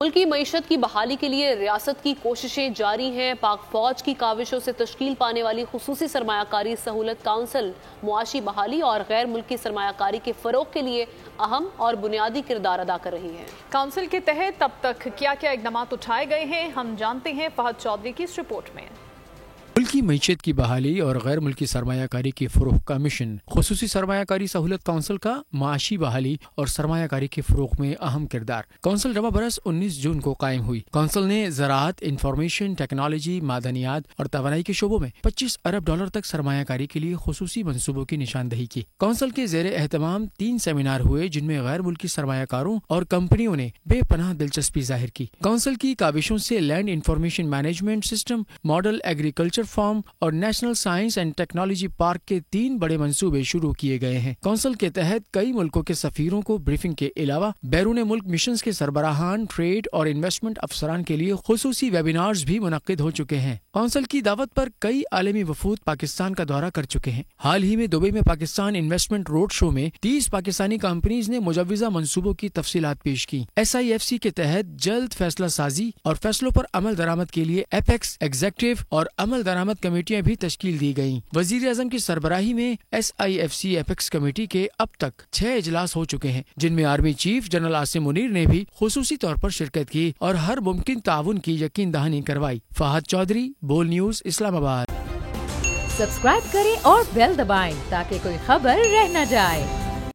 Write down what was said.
ملکی معیشت کی بحالی کے لیے ریاست کی کوششیں جاری ہیں۔ پاک فوج کی کاوشوں سے تشکیل پانے والی خصوصی سرمایہ کاری سہولت کونسل معاشی بحالی اور غیر ملکی سرمایہ کاری کے فروغ کے لیے اہم اور بنیادی کردار ادا کر رہی ہے۔ کونسل کے تحت اب تک کیا اقدامات اٹھائے گئے ہیں، ہم جانتے ہیں فہد چودھری کی اس رپورٹ میں۔ ملکی معیشت کی بحالی اور غیر ملکی سرمایہ کاری کے فروغ کا مشن خصوصی سرمایہ کاری سہولت کونسل کا معاشی بحالی اور سرمایہ کاری کے فروغ میں اہم کردار۔ کونسل رواں برس 19 جون کو قائم ہوئی۔ کونسل نے زراعت، انفارمیشن ٹیکنالوجی، معدنیات اور توانائی کے شعبوں میں $25 ارب تک سرمایہ کاری کے لیے خصوصی منصوبوں کی نشاندہی کی۔ کونسل کے زیر اہتمام 3 سیمینار ہوئے جن میں غیر ملکی سرمایہ کاروں اور کمپنیوں نے بے پناہ دلچسپی ظاہر کی۔ کونسل کی کاوشوں سے land information management system, model agriculture farm اور national science and technology park کے 3 بڑے منصوبے شروع کیے گئے ہیں۔ کونسل کے تحت کئی ملکوں کے سفیروں کو بریفنگ کے علاوہ بیرون ملک مشنز کے سربراہان، ٹریڈ اور انویسٹمنٹ افسران کے لیے خصوصی ویبینارز بھی منعقد ہو چکے ہیں۔ کونسل کی دعوت پر کئی عالمی وفود پاکستان کا دورہ کر چکے ہیں۔ حال ہی میں دبئی میں پاکستان انویسٹمنٹ روڈ شو میں 30 پاکستانی کمپنیز نے مجوزہ منصوبوں کی تفصیلات پیش کی۔ SIFC کے تحت جلد فیصلہ سازی اور فیصلوں پر عمل درآمد کے لیے ایپیکس ایگزیکٹو اور عمل درآمد کمیٹیاں بھی تشکیل دی گئیں۔ وزیر اعظم کی سربراہی میں SIFC ایپیکس کمیٹی کے اب تک 6 اجلاس ہو چکے ہیں، جن میں army chief general Asim Munir نے بھی خصوصی طور پر شرکت کی اور ہر ممکن تعاون کی یقین دہانی کروائی۔ فہد چودھری، بول نیوز، اسلام آباد۔ سبسکرائب کریں اور بیل دبائیں تاکہ کوئی خبر رہ نہ جائے۔